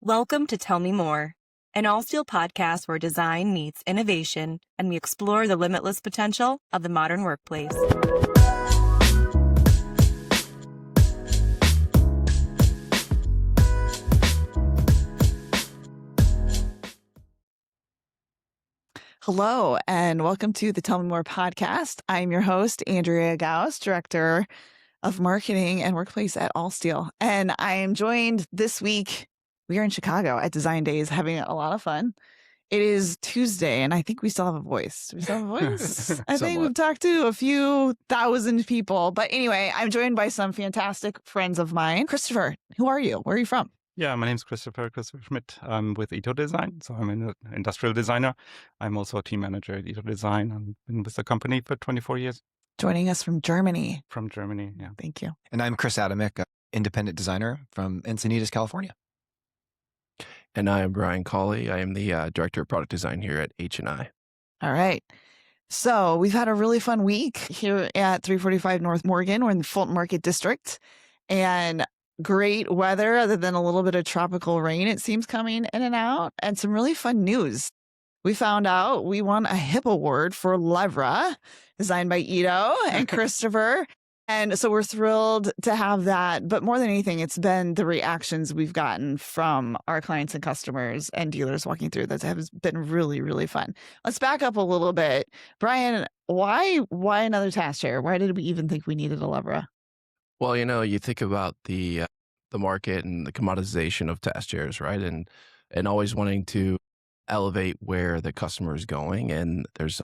Welcome to Tell Me More, an Allsteel podcast where design meets innovation and we explore the limitless potential of the modern workplace. Hello, and welcome to the Tell Me More podcast. I'm your host, Andrea Gauss, Director of Marketing and Workplace at Allsteel. And I am joined this week, we are in Chicago at Design Days, having a lot of fun. It is Tuesday, and I think we still have a voice. Do we still have a voice? I think we've talked to a few thousand people. But anyway, I'm joined by some fantastic friends of mine. Christopher, who are you? Where are you from? Yeah, my name's Christopher Schmidt. I'm with Ito Design, so I'm an industrial designer. I'm also a team manager at Ito Design. I've been with the company for 24 years. Joining us from Germany. From Germany, yeah. Thank you. And I'm Chris Adamick, independent designer from Encinitas, California. And I am Brian Kaule. I am the Director of Product Design here at H&I. All right. So we've had a really fun week here at 345 North Morgan. We're in the Fulton Market District. And great weather other than a little bit of tropical rain, it seems, coming in and out. And some really fun news. We found out we won a HIP award for Levra, designed by Ito and Christopher. And so we're thrilled to have that. But more than anything, it's been the reactions we've gotten from our clients and customers and dealers walking through that has been really, really fun. Let's back up a little bit. Brian, why another task chair? Why did we even think we needed a Levra? Well, you think about the market and the commoditization of task chairs, right? And always wanting to elevate where the customer is going. And there's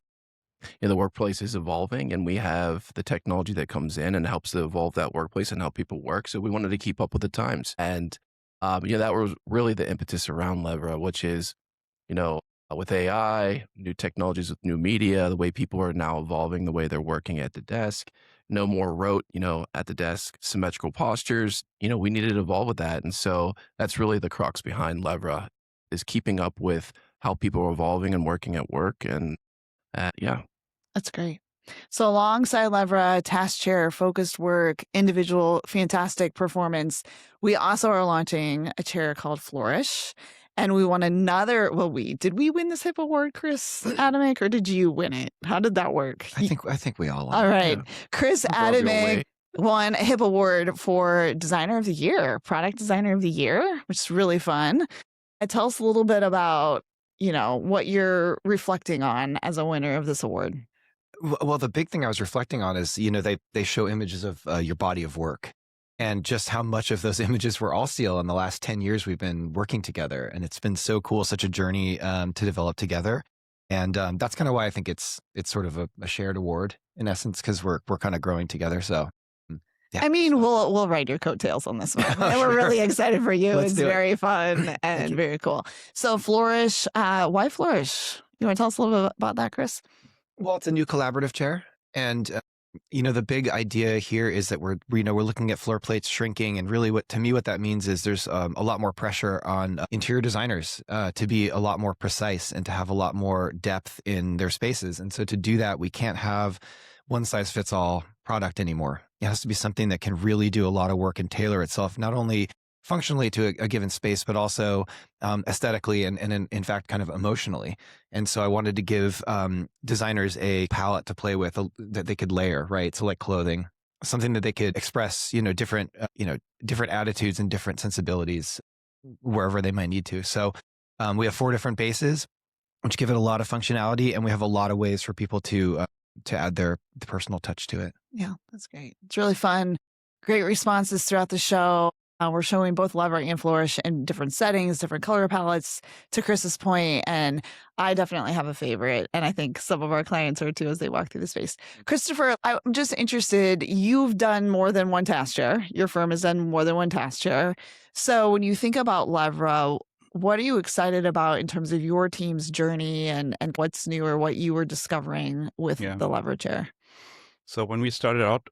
the workplace is evolving, and we have the technology that comes in and helps to evolve that workplace and help people work. So we wanted to keep up with the times. And, that was really the impetus around Levra, which is, with AI, new technologies with new media, the way people are now evolving, the way they're working at the desk, no more rote, at the desk, symmetrical postures, we needed to evolve with that. And so that's really the crux behind Levra, is keeping up with how people are evolving and working at work. And yeah. That's great. So alongside Levra, task chair, focused work, individual, fantastic performance, we also are launching a chair called Flourish. And we won another, did we win this HIP award, Chris Adamick, or did you win it? How did that work? I think we all won. All right. Yeah. Chris Adamick won a HIP award for Designer of the Year, Product Designer of the Year, which is really fun. Tell us a little bit about, what you're reflecting on as a winner of this award. Well, the big thing I was reflecting on is, they show images of your body of work and just how much of those images were Allsteel in the last 10 years we've been working together. And it's been so cool, such a journey to develop together. And that's kind of why I think it's sort of a shared award in essence, because we're kind of growing together. So yeah. I mean, we'll ride your coattails on this one. And we're really excited for you. It's very fun and very cool. So Flourish, why Flourish? You want to tell us a little bit about that, Chris? Well, it's a new collaborative chair. And, the big idea here is that we're looking at floor plates shrinking. And really what that means is there's a lot more pressure on interior designers to be a lot more precise and to have a lot more depth in their spaces. And so to do that, we can't have one size fits all product anymore. It has to be something that can really do a lot of work and tailor itself, not only functionally to a given space, but also aesthetically and in fact, kind of emotionally. And so I wanted to give designers a palette to play with that they could layer, right? So like clothing, something that they could express, different attitudes and different sensibilities wherever they might need to. So we have 4 different bases, which give it a lot of functionality, and we have a lot of ways for people to add the personal touch to it. Yeah, that's great. It's really fun. Great responses throughout the show. We're showing both Levra and Flourish in different settings, different color palettes, to Chris's point, and I definitely have a favorite, and I think some of our clients are too as they walk through the space. Christopher, I'm just interested, you've done more than one task chair. Your firm has done more than one task chair. So when you think about Levra, what are you excited about in terms of your team's journey and what's new or what you were discovering with the Levra chair? So when we started out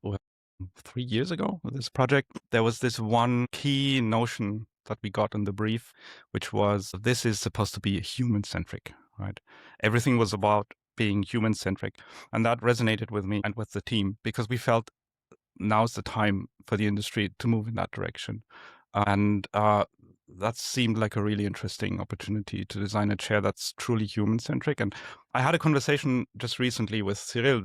3 years ago with this project, there was this one key notion that we got in the brief, which was this is supposed to be human-centric, right? Everything was about being human-centric. And that resonated with me and with the team because we felt now's the time for the industry to move in that direction. And that seemed like a really interesting opportunity to design a chair that's truly human-centric. And I had a conversation just recently with Cyril,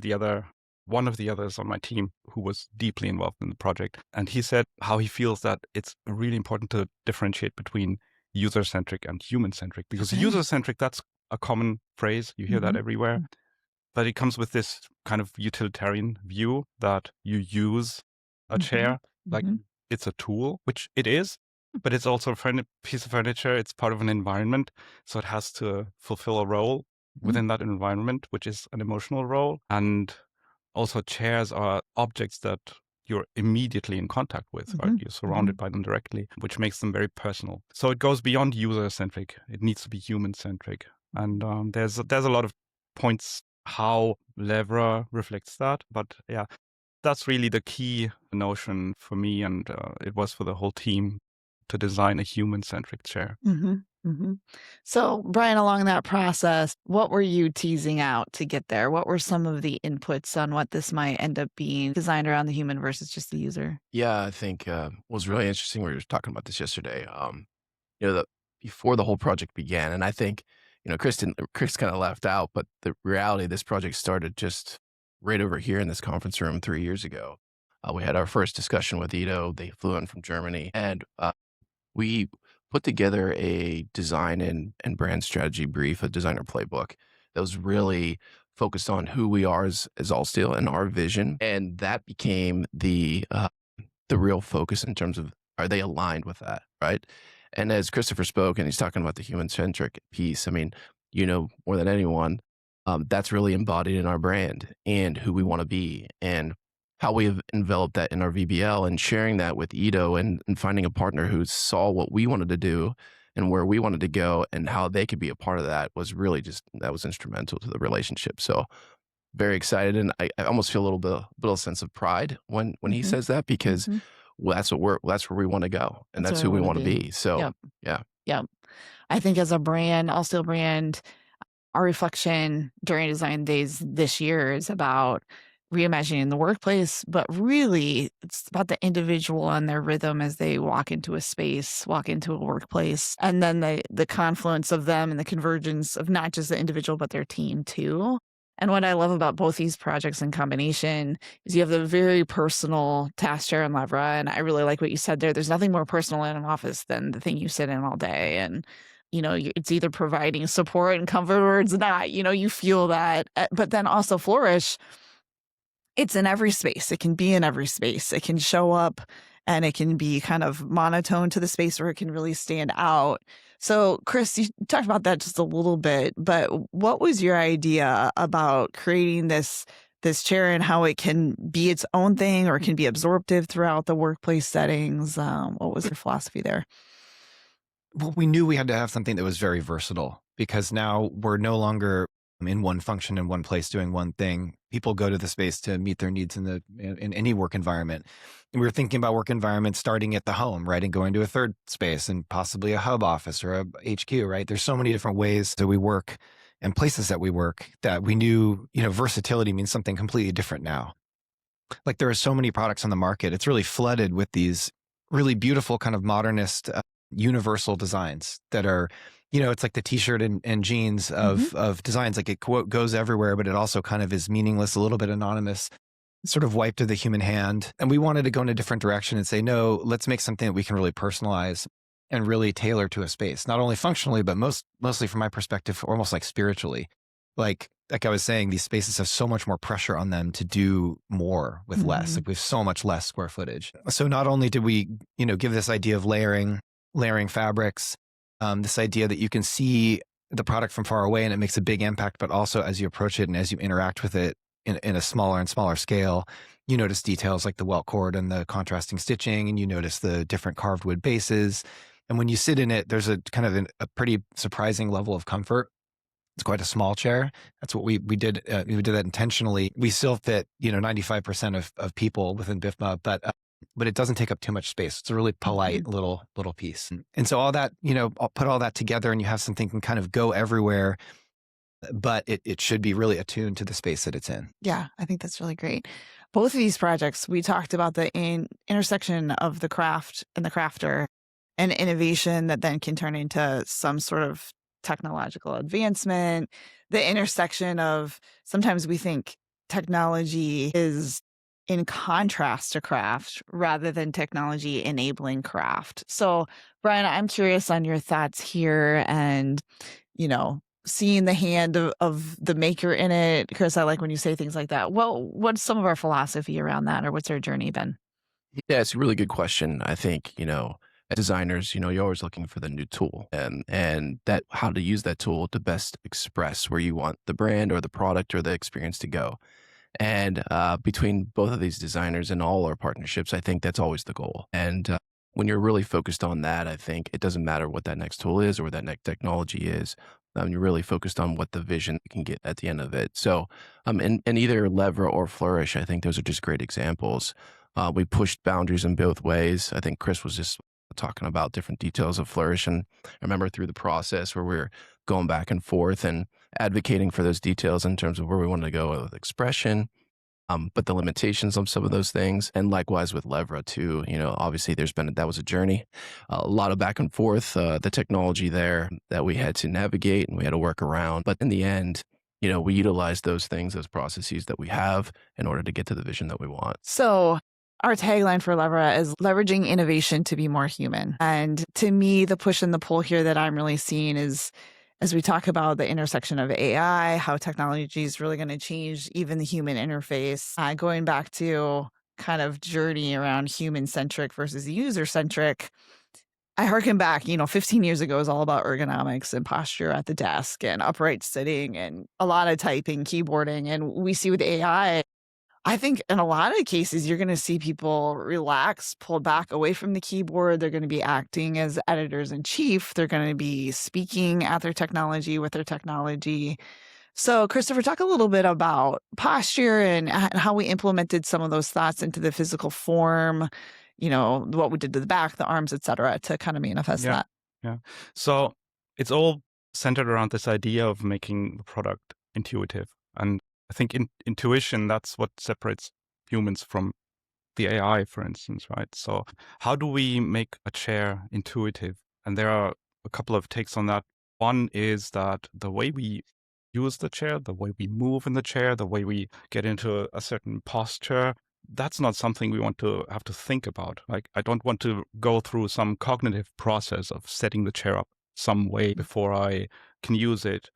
one of the others on my team who was deeply involved in the project. And he said how he feels that it's really important to differentiate between user-centric and human-centric, because Okay. user-centric, that's a common phrase. You hear that Mhm. everywhere. But it comes with this kind of utilitarian view that you use a chair like Mhm. it's a tool, which it is, but it's also a piece of furniture. It's part of an environment. So it has to fulfill a role within that environment, which is an emotional role. And also chairs are objects that you're immediately in contact with, right? You're surrounded by them directly, which makes them very personal. So it goes beyond user-centric. It needs to be human-centric. And there's a lot of points how Levra reflects that. But yeah, that's really the key notion for me, and it was for the whole team to design a human-centric chair. So, Brian, along that process, what were you teasing out to get there? What were some of the inputs on what this might end up being designed around the human versus just the user? Yeah, I think was really interesting. We were talking about this yesterday. Before the whole project began, and I think Chris kind of left out, but the reality, this project started just right over here in this conference room 3 years ago. We had our first discussion with Ido. They flew in from Germany, and we put together a design and brand strategy brief, a designer playbook that was really focused on who we are as Allsteel and our vision, and that became the real focus in terms of, are they aligned with that, right? And as Christopher spoke, and he's talking about the human-centric piece, I mean, more than anyone, that's really embodied in our brand and who we want to be and how we have enveloped that in our VBL, and sharing that with Ido and finding a partner who saw what we wanted to do and where we wanted to go and how they could be a part of that was really that was instrumental to the relationship. So very excited, and I almost feel a little sense of pride when he says that, because that's where we want to go, and that's who we want to be. So Yep. yeah. Yep. I think as a brand, Allsteel brand, our reflection during Design Days this year is about reimagining the workplace, but really it's about the individual and their rhythm as they walk into a space, walk into a workplace, and then the confluence of them and the convergence of not just the individual, but their team too. And what I love about both these projects in combination is you have the very personal task chair and Levra. And I really like what you said there. There's nothing more personal in an office than the thing you sit in all day. And it's either providing support and comfort or it's not. You feel that. But then also Flourish, it's in every space. It can be in every space. It can show up and it can be kind of monotone to the space, or it can really stand out. So, Chris, you talked about that just a little bit, but what was your idea about creating this chair and how it can be its own thing or it can be absorptive throughout the workplace settings? What was your philosophy there? Well, we knew we had to have something that was very versatile, because now we're no longer in one function in one place doing one thing. People go to the space to meet their needs in any work environment. And we were thinking about work environments starting at the home, right, and going to a third space and possibly a hub office or a HQ, right? There's so many different ways that we work and places that we work that we knew, versatility means something completely different now. Like, there are so many products on the market. It's really flooded with these really beautiful kind of modernist universal designs that are, it's like the t-shirt and jeans of designs. Like, it quote goes everywhere, but it also kind of is meaningless, a little bit anonymous, sort of wiped to the human hand. And we wanted to go in a different direction and say, no, let's make something that we can really personalize and really tailor to a space, not only functionally, but mostly from my perspective, almost like spiritually. Like I was saying, these spaces have so much more pressure on them to do more with less. Like, we have so much less square footage. So not only did we, give this idea of layering fabrics, this idea that you can see the product from far away and it makes a big impact, but also as you approach it and as you interact with it in a smaller and smaller scale, you notice details like the welt cord and the contrasting stitching, and you notice the different carved wood bases. And when you sit in it, there's a kind of a pretty surprising level of comfort. It's quite a small chair. That's what we did. We did that intentionally. We still fit, 95% of people within BIFMA, but it doesn't take up too much space. It's a really polite little piece. And so all that, I'll put all that together and you have something that can kind of go everywhere, but it should be really attuned to the space that it's in. Yeah, I think that's really great. Both of these projects, we talked about the intersection of the craft and the crafter and innovation that then can turn into some sort of technological advancement. The intersection of sometimes we think technology is in contrast to craft rather than technology enabling craft. So, Brian, I'm curious on your thoughts here and, seeing the hand of the maker in it. Chris, I like when you say things like that. Well, what's some of our philosophy around that, or what's our journey been? Yeah, it's a really good question. I think, as designers, you're always looking for the new tool and that how to use that tool to best express where you want the brand or the product or the experience to go. And between both of these designers and all our partnerships, I think that's always the goal. And when you're really focused on that, I think it doesn't matter what that next tool is or what that next technology is. You're really focused on what the vision can get at the end of it. So, in either Levra or Flourish, I think those are just great examples. We pushed boundaries in both ways. I think Chris was just talking about different details of Flourish, and I remember through the process where we were going back and forth and advocating for those details in terms of where we wanted to go with expression, but the limitations on some of those things. And likewise with Levra too, obviously that was a journey, a lot of back and forth, the technology there that we had to navigate and we had to work around. But in the end, we utilized those things, those processes that we have in order to get to the vision that we want. So our tagline for Levra is leveraging innovation to be more human. And to me, the push and the pull here that I'm really seeing is as we talk about the intersection of AI, how technology is really going to change even the human interface, going back to kind of journey around human-centric versus user-centric, I harken back, 15 years ago, it was all about ergonomics and posture at the desk and upright sitting and a lot of typing, keyboarding. And we see with AI, I think in a lot of cases, you're going to see people relax, pull back away from the keyboard. They're going to be acting as editors in chief. They're going to be speaking at their technology with their technology. So, Christopher, talk a little bit about posture and how we implemented some of those thoughts into the physical form, what we did to the back, the arms, et cetera, to kind of manifest that. Yeah. So it's all centered around this idea of making the product intuitive. And I think intuition, that's what separates humans from the AI, for instance, right? So how do we make a chair intuitive? And there are a couple of takes on that. One is that the way we use the chair, the way we move in the chair, the way we get into a certain posture, that's not something we want to have to think about. Like, I don't want to go through some cognitive process of setting the chair up some way before I can use it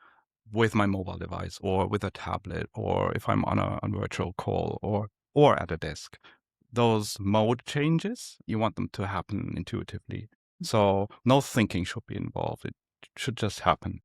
with my mobile device or with a tablet, or if I'm on a virtual call or at a desk. Those mode changes, you want them to happen intuitively. So no thinking should be involved. It should just happen.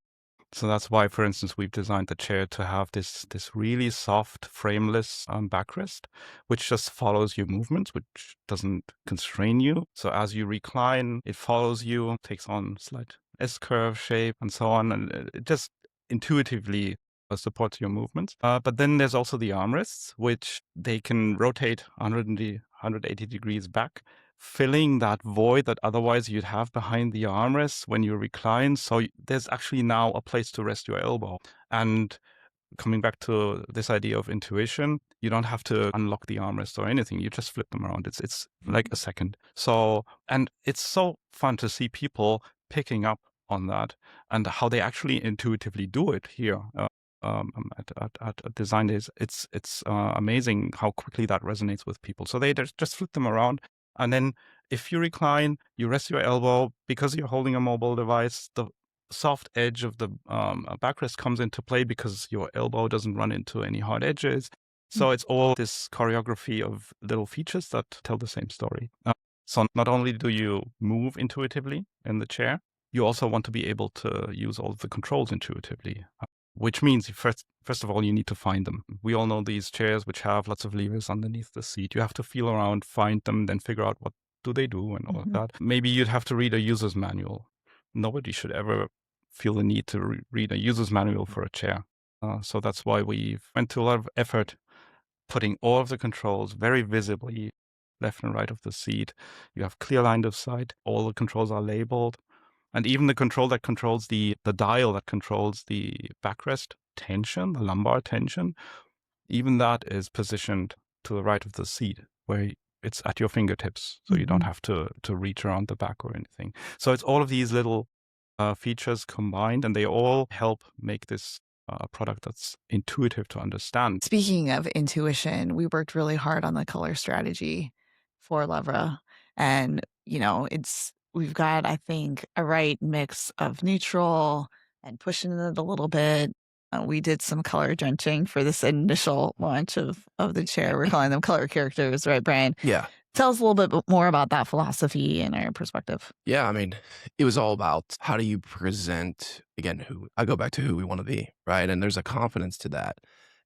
So that's why, for instance, we've designed the chair to have this really soft, frameless backrest, which just follows your movements, which doesn't constrain you. So as you recline, it follows you, takes on slight S-curve shape and so on. And it just intuitively supports your movements. But then there's also the armrests, which they can rotate 180 degrees back, filling that void that otherwise you'd have behind the armrests when you recline. So there's actually now a place to rest your elbow. And coming back to this idea of intuition, you don't have to unlock the armrest or anything. You just flip them around. It's like a second. So, and it's so fun to see people picking up on that and how they actually intuitively do it here. At Design Days, it's amazing how quickly that resonates with people. So they just flip them around. And then if you recline, you rest your elbow because you're holding a mobile device. The soft edge of the backrest comes into play because your elbow doesn't run into any hard edges. So it's all this choreography of little features that tell the same story. So not only do you move intuitively in the chair, you also want to be able to use all of the controls intuitively. Which means first of all, you need to find them. We all know these chairs which have lots of levers underneath the seat. You have to feel around, find them, then figure out what do they do and all of that. Maybe you'd have to read a user's manual. Nobody should ever feel the need to read a user's manual for a chair. So that's why we went to a lot of effort putting all of the controls very visibly left and right of the seat. You have clear line of sight. All the controls are labeled. And even the control that controls the dial that controls the backrest tension, the lumbar tension, even that is positioned to the right of the seat, where it's at your fingertips, so you don't Mhm. have to reach around the back or anything. So it's all of these little features combined, and they all help make this a product that's intuitive to understand. Speaking of intuition, we worked really hard on the color strategy for Levra. And, we've got, I think, a right mix of neutral and pushing it a little bit. We did some color drenching for this initial launch of the chair. We're calling them color characters, right, Brian? Yeah. Tell us a little bit more about that philosophy and our perspective. Yeah, I mean, it was all about how do you present, again, I go back to who we want to be, right? And there's a confidence to that.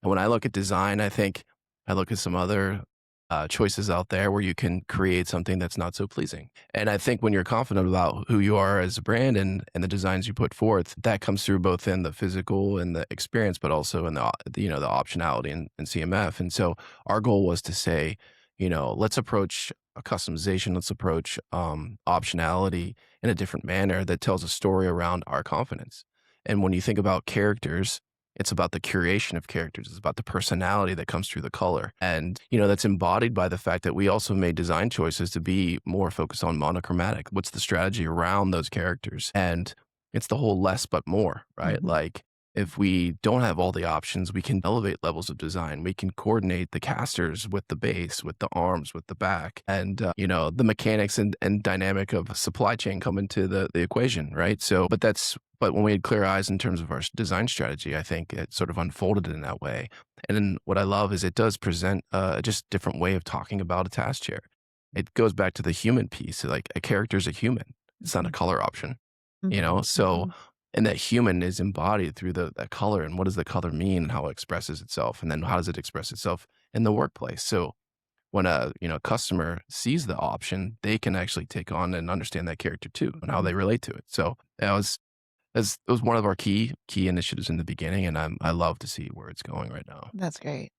And when I look at design, I look at some other choices out there where you can create something that's not so pleasing. And I think when you're confident about who you are as a brand and the designs you put forth, that comes through both in the physical and the experience, but also in the optionality and CMF. And so our goal was to say, let's approach a customization, let's approach optionality in a different manner that tells a story around our confidence. And when you think about characters, it's about the curation of characters. It's about the personality that comes through the color. And, that's embodied by the fact that we also made design choices to be more focused on monochromatic. What's the strategy around those characters? And it's the whole less but more, right? Mhm. Like, if we don't have all the options, we can elevate levels of design. We can coordinate the casters with the base, with the arms, with the back. And, the mechanics and dynamic of supply chain come into the equation, right? So, but when we had clear eyes in terms of our design strategy, I think it sort of unfolded in that way. And then what I love is it does present just a different way of talking about a task chair. It goes back to the human piece. Like, a character is a human. It's not a color option, So, Mhm. and that human is embodied through that color, and what does the color mean and how it expresses itself, and then how does it express itself in the workplace. So when a customer sees the option, they can actually take on and understand that character too and how they relate to it. So it was one of our key initiatives in the beginning, and I love to see where it's going right now. That's great.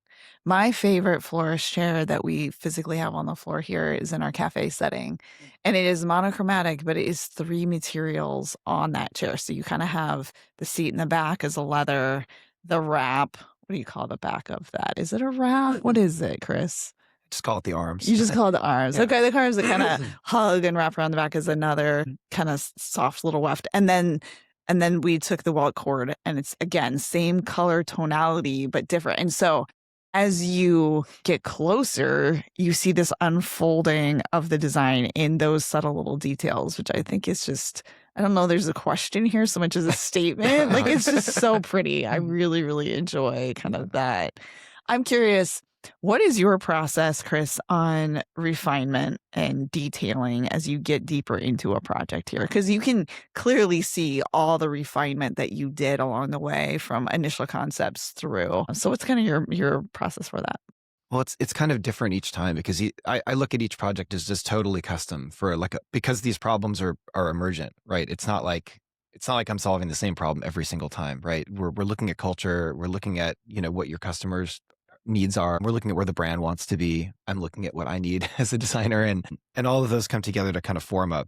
My favorite Flourish chair that we physically have on the floor here is in our cafe setting. And it is monochromatic, but it is 3 materials on that chair. So you kind of have the seat in the back as a leather, the wrap. What do you call the back of that? Is it a wrap? What is it, Chris? Just call it the arms. You just call it the arms. Yeah. Okay, the arms that kind of hug and wrap around the back is another kind of soft little weft. And then we took the welt cord, and it's again same color tonality but different. And so as you get closer, you see this unfolding of the design in those subtle little details, which I think is just, I don't know, there's a question here so much as a statement. Like, it's just so pretty. I really, really enjoy kind of that. I'm curious, what is your process, Chris, on refinement and detailing as you get deeper into a project here? Because you can clearly see all the refinement that you did along the way from initial concepts through. So what's kind of your process for that? Well, it's kind of different each time because I look at each project as just totally custom for because these problems are emergent, right? It's not like I'm solving the same problem every single time, right? We're looking at culture, we're looking at what your customers' needs are, we're looking at where the brand wants to be. I'm looking at what I need as a designer, and all of those come together to kind of form a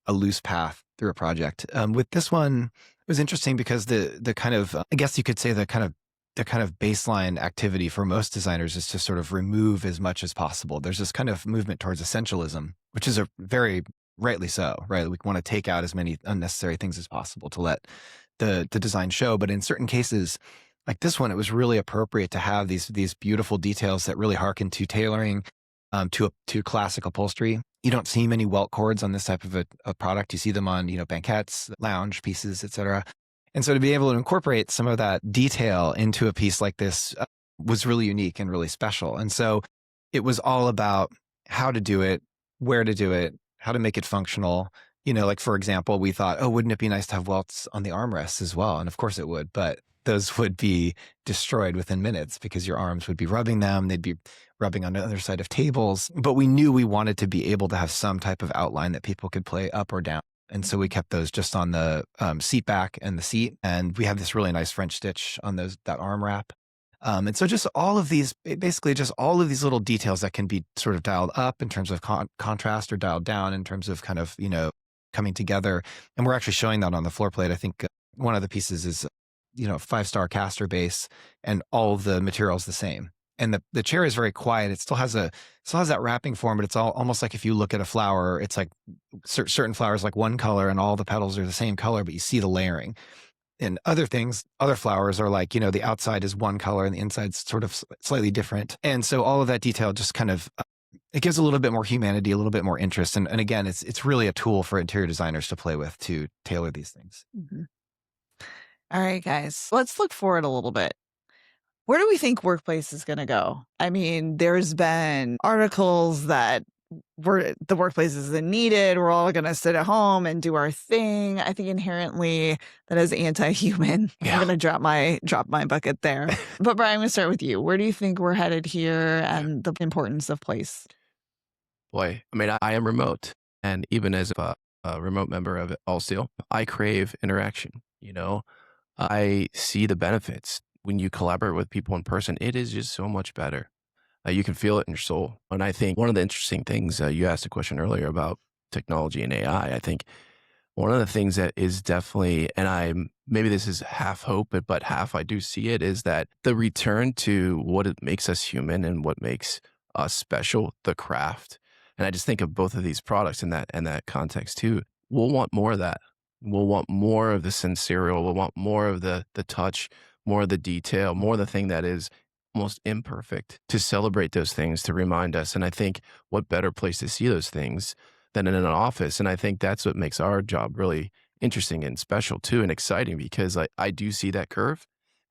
loose path through a project. With this one, it was interesting because the kind of I guess you could say the kind of baseline activity for most designers is to sort of remove as much as possible. There's this kind of movement towards essentialism, which is a very rightly so, right? We want to take out as many unnecessary things as possible to let the design show. But in certain cases, like this one, it was really appropriate to have these beautiful details that really harken to tailoring, to classic upholstery. You don't see many welt cords on this type of a product. You see them on banquettes, lounge pieces, etc. And so to be able to incorporate some of that detail into a piece like this was really unique and really special. And so it was all about how to do it, where to do it, how to make it functional. Like for example, we thought, oh, wouldn't it be nice to have welts on the armrests as well? And of course it would, but those would be destroyed within minutes because your arms would be rubbing them. They'd be rubbing on the other side of tables. But we knew we wanted to be able to have some type of outline that people could play up or down. And so we kept those just on the seat back and the seat. And we have this really nice French stitch on that arm wrap. And so just all of these little details that can be sort of dialed up in terms of contrast or dialed down in terms of kind of, coming together. And we're actually showing that on the floor plate. I think one of the pieces is 5-star caster base and all of the materials the same. And the chair is very quiet. It still has that wrapping form, but it's almost like if you look at a flower, it's like certain flowers like one color and all the petals are the same color, but you see the layering. And other flowers are like, the outside is one color and the inside's sort of slightly different. And so all of that detail just kind of, it gives a little bit more humanity, a little bit more interest. And again, it's really a tool for interior designers to play with to tailor these things. Mm-hmm. All right, guys, let's look forward a little bit. Where do we think workplace is going to go? I mean, there's been articles that the workplace isn't needed. We're all going to sit at home and do our thing. I think inherently that is anti-human. Yeah. I'm going to drop my bucket there. But Brian, I'm going to start with you. Where do you think we're headed here and the importance of place? Boy, I mean, I am remote. And even as a remote member of Allsteel, I crave interaction. I see the benefits. When you collaborate with people in person, it is just so much better. You can feel it in your soul. And I think one of the interesting things, you asked a question earlier about technology and AI. I think one of the things that is definitely, and maybe this is half hope, but half I do see it, is that the return to what it makes us human and what makes us special, the craft. And I just think of both of these products in that context too. We'll want more of that. We'll want more of the sensorial. We'll want more of the touch, more of the detail, more of the thing that is almost imperfect, to celebrate those things, to remind us. And I think what better place to see those things than in an office. And I think that's what makes our job really interesting and special too, and exciting, because I do see that curve.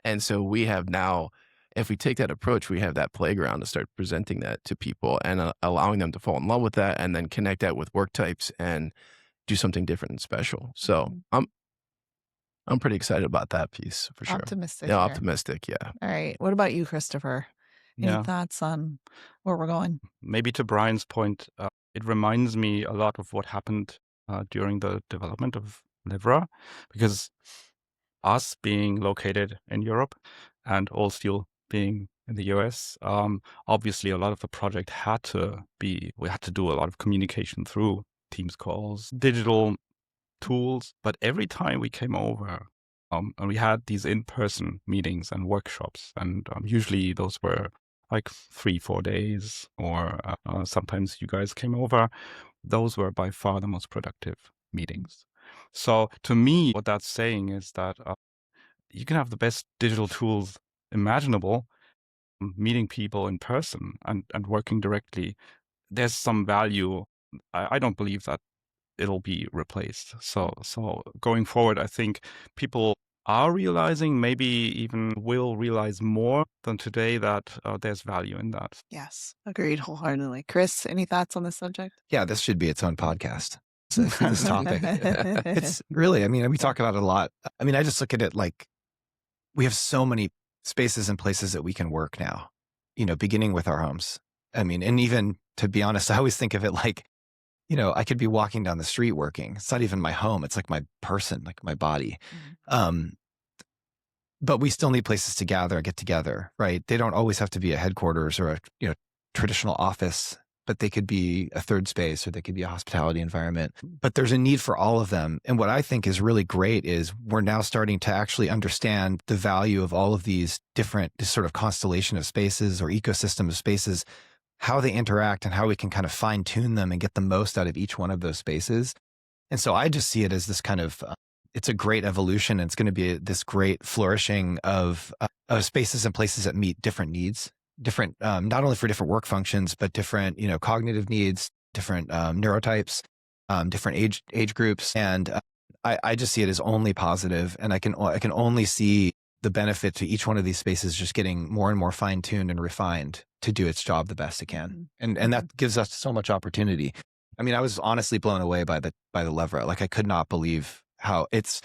And so we have now, if we take that approach, we have that playground to start presenting that to people and allowing them to fall in love with that and then connect that with work types and do something different and special. So I'm pretty excited about that piece for sure. Optimistic. Yeah, here. optimistic. Yeah. All right. What about you, Christopher? Any thoughts on where we're going? Maybe to Brian's point, it reminds me a lot of what happened during the development of Levra, because us being located in Europe and Allsteel being in the US, obviously a lot of the project we had to do a lot of communication through Teams calls, digital tools. But every time we came over, and we had these in-person meetings and workshops, and usually those were like 3-4 days, or sometimes you guys came over. Those were by far the most productive meetings. So to me, what that's saying is that you can have the best digital tools imaginable, meeting people in person and working directly. There's some value. I don't believe that it'll be replaced. So going forward, I think people are realizing, maybe even will realize more than today, that there's value in that. Yes, agreed wholeheartedly. Chris, any thoughts on this subject? Yeah, this should be its own podcast. This topic. It's really, I mean, we talk about it a lot. I mean, I just look at it like we have so many spaces and places that we can work now, beginning with our homes. I mean, and even to be honest, I always think of it like, I could be walking down the street working. It's not even my home. It's like my person, like my body. Mm-hmm. But we still need places to gather and get together, right? They don't always have to be a headquarters or a traditional office, but they could be a third space, or they could be a hospitality environment. But there's a need for all of them. And what I think is really great is we're now starting to actually understand the value of all of these different, this sort of constellation of spaces or ecosystem of spaces, how they interact and how we can kind of fine tune them and get the most out of each one of those spaces. And so I just see it as this kind of, it's a great evolution. And it's going to be this great flourishing of spaces and places that meet different needs, different, not only for different work functions, but different, cognitive needs, different neurotypes, different age groups. And I just see it as only positive, and I can only see the benefit to each one of these spaces just getting more and more fine-tuned and refined to do its job the best it can. And that gives us so much opportunity. I mean, I was honestly blown away by the Levra. Like, I could not believe how it's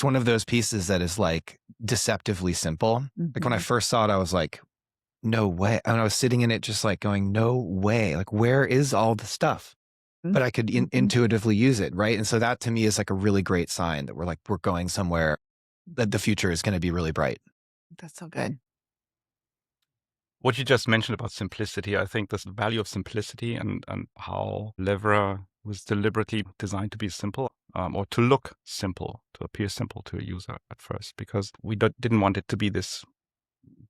one of those pieces that is like deceptively simple. Mm-hmm. Like when I first saw it, I was like, no way. And I was sitting in it just like going, no way. Like, where is all the stuff? Mm-hmm. But I could intuitively use it, right? And so that to me is like a really great sign that we're going somewhere, that the future is going to be really bright. That's so good. What you just mentioned about simplicity, I think the value of simplicity and how Levra was deliberately designed to be simple, or to look simple, to appear simple to a user at first, because we didn't want it to be this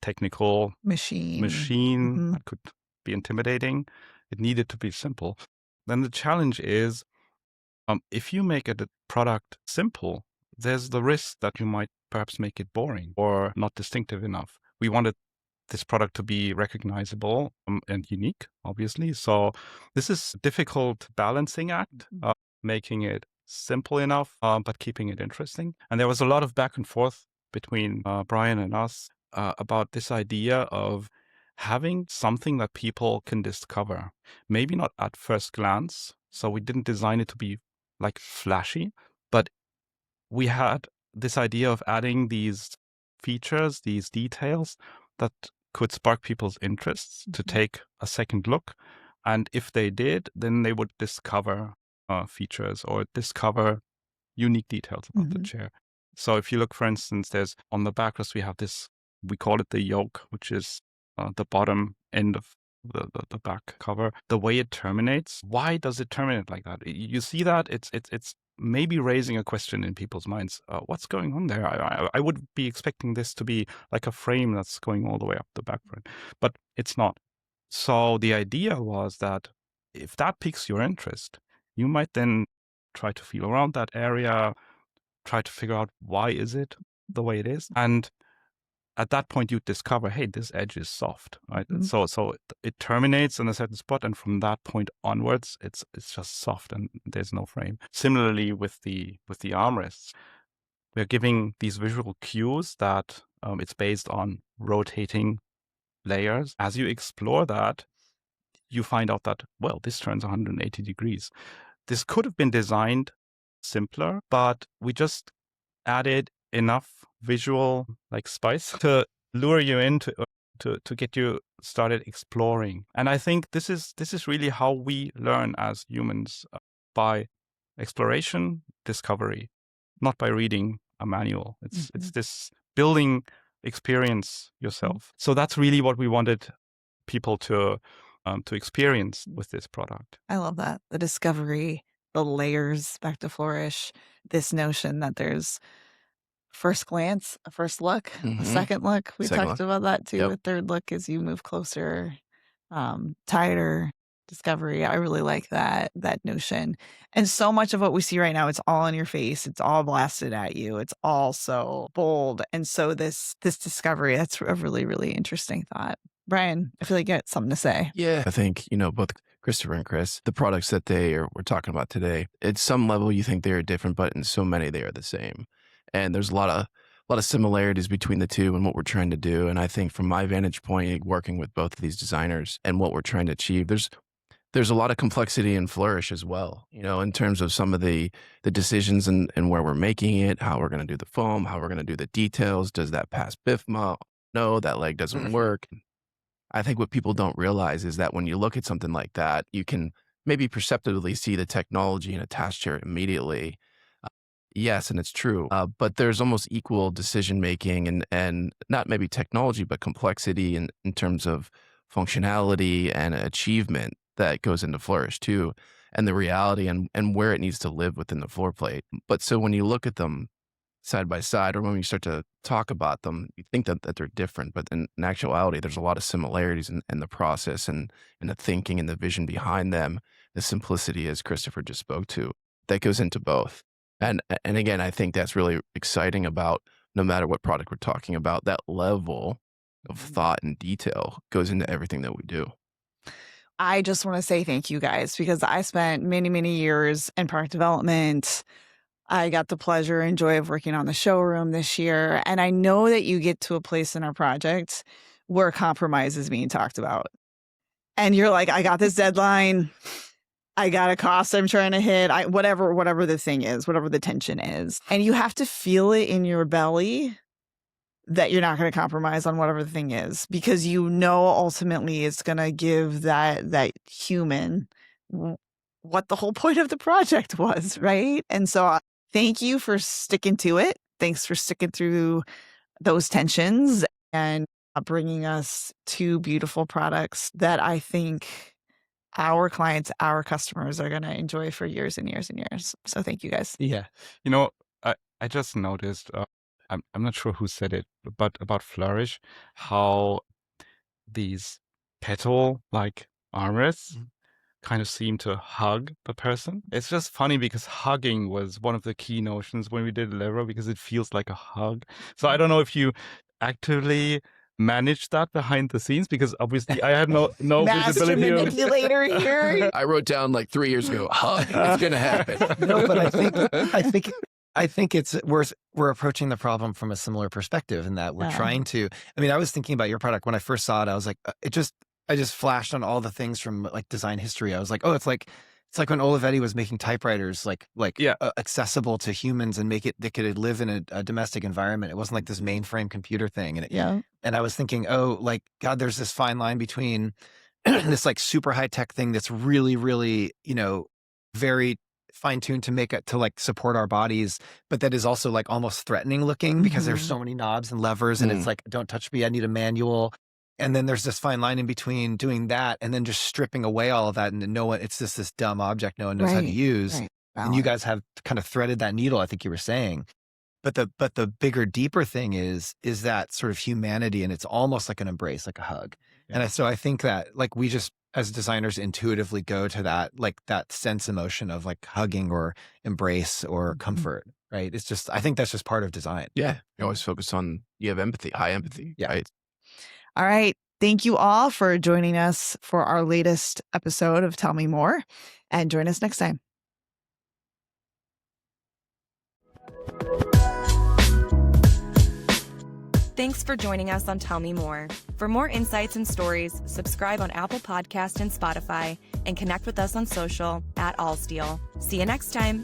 technical Machine. machine that could be intimidating. It needed to be simple. Then the challenge is, if you make a product simple, there's the risk that you might perhaps make it boring or not distinctive enough. We wanted this product to be recognizable and unique, obviously. So this is a difficult balancing act, making it simple enough, but keeping it interesting. And there was a lot of back and forth between Brian and us about this idea of having something that people can discover, maybe not at first glance. So we didn't design it to be like flashy, but we had this idea of adding these features, these details that could spark people's interests to take a second look. And if they did, then they would discover features or discover unique details about the chair. So if you look, for instance, there's on the backrest, we have this, we call it the yoke, which is the bottom end of the back cover. The way it terminates, why does it terminate like that? You see that? It's maybe raising a question in people's minds. What's going on there? I would be expecting this to be like a frame that's going all the way up the back front, but it's not. So the idea was that if that piques your interest, you might then try to feel around that area, try to figure out why is it the way it is. And at that point, you discover, hey, this edge is soft, right? So it terminates in a certain spot, and from that point onwards, it's just soft, and there's no frame. Similarly, with the armrests, we're giving these visual cues that it's based on rotating layers. As you explore that, you find out that, well, this turns 180 degrees. This could have been designed simpler, but we just added enough visual like spice to lure you into to get you started exploring. And I think this is really how we learn as humans, by exploration, discovery, not by reading a manual. It's this building experience yourself. So that's really what we wanted people to experience with this product. I love that. The discovery, the layers, back to Flourish, this notion that there's first glance, a first look, a second look. We talked about that too. A third look as you move closer, tighter discovery. I really like that notion. And so much of what we see right now, it's all in your face. It's all blasted at you. It's all so bold. And so this discovery, that's a really, really interesting thought. Brian, I feel like you got something to say. Yeah, I think, both Christopher and Chris, the products that we're talking about today, at some level you think they are different, but in so many they are the same. And there's a lot of similarities between the two and what we're trying to do. And I think from my vantage point, working with both of these designers and what we're trying to achieve, there's a lot of complexity in Flourish as well, in terms of some of the decisions and where we're making it, how we're going to do the foam, how we're going to do the details. Does that pass BIFMA? No, that leg doesn't work. I think what people don't realize is that when you look at something like that, you can maybe perceptively see the technology in a task chair immediately. Yes, and it's true. But there's almost equal decision making and not maybe technology, but complexity in terms of functionality and achievement that goes into Flourish too, and the reality and where it needs to live within the floor plate. But so when you look at them side by side, or when you start to talk about them, you think that they're different, but in actuality, there's a lot of similarities in the process and the thinking and the vision behind them, the simplicity, as Christopher just spoke to, that goes into both. And again, I think that's really exciting about no matter what product we're talking about, that level of thought and detail goes into everything that we do. I just want to say thank you guys, because I spent many, many years in product development. I got the pleasure and joy of working on the showroom this year. And I know that you get to a place in our project where compromise is being talked about. And you're like, I got this deadline. I got a cost I'm trying to hit. Whatever the thing is, whatever the tension is. And you have to feel it in your belly that you're not going to compromise on whatever the thing is, because ultimately it's going to give that human what the whole point of the project was, right? And so thank you for sticking to it. Thanks for sticking through those tensions and bringing us two beautiful products that I think our clients, our customers are going to enjoy for years and years and years. So thank you guys. Yeah. I just noticed I'm not sure who said it, but about Flourish, how these petal like armrests kind of seem to hug the person. It's just funny because hugging was one of the key notions when we did Levra, because it feels like a hug. So I don't know if you actively managed that behind the scenes, because obviously I had no Master visibility. manipulator here. I wrote down like 3 years ago, it's going to happen. No, but I think we're approaching the problem from a similar perspective in that we're trying to. I mean, I was thinking about your product when I first saw it. I was like, I just flashed on all the things from like design history. I was like, oh, it's like when Olivetti was making typewriters accessible to humans and they could live in a domestic environment. It wasn't like this mainframe computer thing. And I was thinking, oh, like, God, there's this fine line between this like super high tech thing that's really, really, very fine-tuned to make it to like support our bodies, but that is also like almost threatening looking because there's so many knobs and levers and it's like, don't touch me, I need a manual. And then there's this fine line in between doing that and then just stripping away all of that, and it's just this dumb object no one knows how to use. Right. And you guys have kind of threaded that needle, I think you were saying. But the bigger, deeper thing is that sort of humanity, and it's almost like an embrace, like a hug. Yeah. And so I think that like we just as designers intuitively go to that, like that sense emotion of like hugging or embrace or comfort, right? It's just, I think that's just part of design. Yeah. You always focus on, you have empathy, high empathy. Yeah. Right? All right. Thank you all for joining us for our latest episode of Tell Me More, and join us next time. Thanks for joining us on Tell Me More. For more insights and stories, subscribe on Apple Podcast and Spotify, and connect with us on social @Allsteel. See you next time.